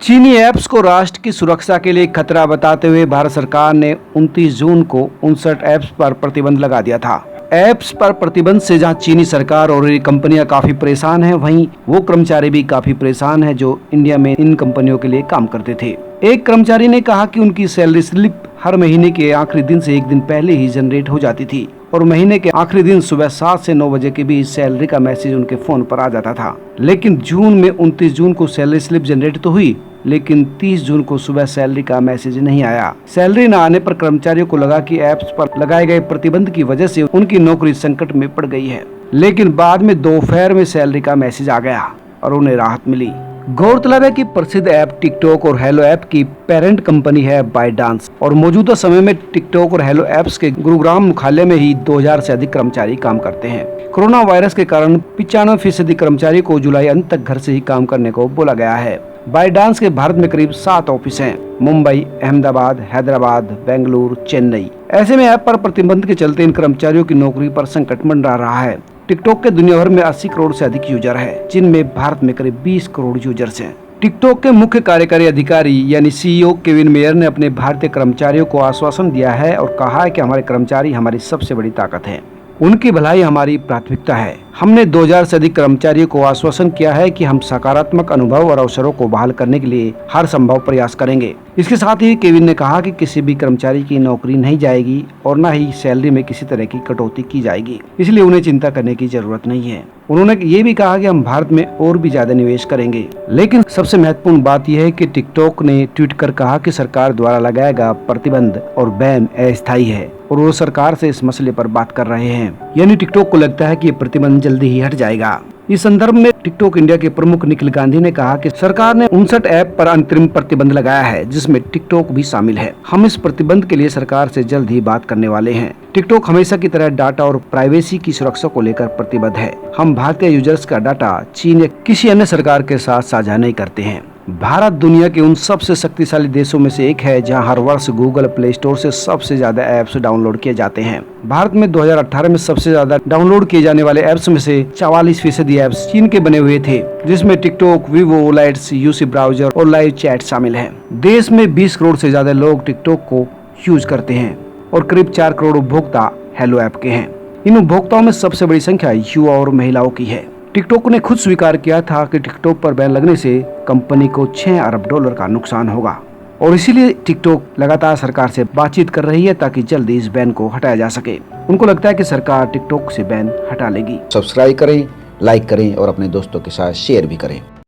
चीनी ऐप्स को राष्ट्र की सुरक्षा के लिए खतरा बताते हुए भारत सरकार ने 29 जून को 59 ऐप्स पर प्रतिबंध लगा दिया था। ऐप्स पर प्रतिबंध से जहां चीनी सरकार और ये कंपनियां काफी परेशान हैं, वहीं वो कर्मचारी भी काफी परेशान हैं जो इंडिया में इन कंपनियों के लिए काम करते थे। एक कर्मचारी ने कहा कि उनकी सैलरी स्लिप हर महीने के आखिरी दिन से एक दिन पहले ही जनरेट हो जाती थी और महीने के आखिरी दिन सुबह 7 से 9 बजे के बीच सैलरी का मैसेज उनके फोन पर आ जाता था। लेकिन जून में 29 जून को सैलरी स्लिप जनरेट तो हुई, लेकिन 30 जून को सुबह सैलरी का मैसेज नहीं आया। सैलरी न आने पर कर्मचारियों को लगा कि ऐप्स पर लगाए गए प्रतिबंध की वजह से उनकी नौकरी संकट में पड़ गई है। लेकिन बाद में दोपहर में सैलरी का मैसेज आ गया और उन्हें राहत मिली। गौरतलब है कि प्रसिद्ध ऐप टिकटॉक और हेलो ऐप की पेरेंट कंपनी है बाइटडांस और मौजूदा समय में टिकटॉक और हेलो ऐप्स के गुरुग्राम मुख्यालय में ही 2000 से अधिक कर्मचारी काम करते हैं। कोरोना वायरस के कारण 95% कर्मचारी को जुलाई अंत तक घर से ही काम करने को बोला गया है। बाइटडांस के भारत में करीब 7 ऑफिस हैं, मुंबई, अहमदाबाद, हैदराबाद, बेंगलुरु, चेन्नई। ऐसे में ऐप पर प्रतिबंध के चलते इन कर्मचारियों की नौकरी पर संकट मंडरा रहा है। टिकटॉक के दुनिया भर में 80 करोड़ से अधिक यूजर है, जिनमें भारत में करीब 20 करोड़ यूजर्स हैं। टिकटॉक के मुख्य कार्यकारी अधिकारी यानी CEO केविन मेयर ने अपने भारतीय कर्मचारियों को आश्वासन दिया है और कहा है कि हमारे कर्मचारी हमारी सबसे बड़ी ताकत है, उनकी भलाई हमारी प्राथमिकता है। हमने 2000 से अधिक कर्मचारियों को आश्वासन किया है कि हम सकारात्मक अनुभव और अवसरों को बहाल करने के लिए हर संभव प्रयास करेंगे। इसके साथ ही केविन ने कहा कि किसी भी कर्मचारी की नौकरी नहीं जाएगी और न ही सैलरी में किसी तरह की कटौती की जाएगी, इसलिए उन्हें चिंता करने की जरूरत नहीं है। उन्होंने ये भी कहा कि हम भारत में और भी ज्यादा निवेश करेंगे। लेकिन सबसे महत्वपूर्ण बात यह है कि टिकटॉक ने ट्वीट कर कहा कि सरकार द्वारा लगाया गया प्रतिबंध और बैन अस्थायी है और वो सरकार से इस मसले पर बात कर रहे हैं। यानी टिकटॉक को लगता है कि ये प्रतिबंध जल्दी ही हट जाएगा। इस संदर्भ में टिकटॉक इंडिया के प्रमुख निखिल गांधी ने कहा कि सरकार ने 59 ऐप पर अंतरिम प्रतिबंध लगाया है, जिसमें टिकटॉक भी शामिल है। हम इस प्रतिबंध के लिए सरकार से जल्द ही बात करने वाले हैं। टिकटॉक हमेशा की तरह डाटा और प्राइवेसी की सुरक्षा को लेकर प्रतिबद्ध है। हम भारतीय यूजर्स का डाटा चीन या किसी अन्य सरकार के साथ साझा नहीं करते हैं। भारत दुनिया के उन सबसे शक्तिशाली देशों में से एक है जहां हर वर्ष गूगल प्ले स्टोर से सबसे ज्यादा ऐप्स डाउनलोड किए जाते हैं। भारत में 2018 में सबसे ज्यादा डाउनलोड किए जाने वाले ऐप्स में से 44% ऐप्स चीन के बने हुए थे, जिसमें TikTok, Vivo, lights, UC browser और लाइव चैट शामिल है। देश में 20 करोड़ से ज्यादा लोग टिकटॉक को यूज करते हैं और करीब 4 करोड़ उपभोक्ता हेलो ऐप के हैं। इन उपभोक्ताओं में सबसे बड़ी संख्या युवा और महिलाओं की है। टिकटॉक ने खुद स्वीकार किया था कि टिकटॉक पर बैन लगने से कंपनी को $6 अरब का नुकसान होगा और इसीलिए टिकटॉक लगातार सरकार से बातचीत कर रही है ताकि जल्दी इस बैन को हटाया जा सके। उनको लगता है कि सरकार टिकटॉक से बैन हटा लेगी। सब्सक्राइब करें, लाइक करें और अपने दोस्तों के साथ शेयर भी करें।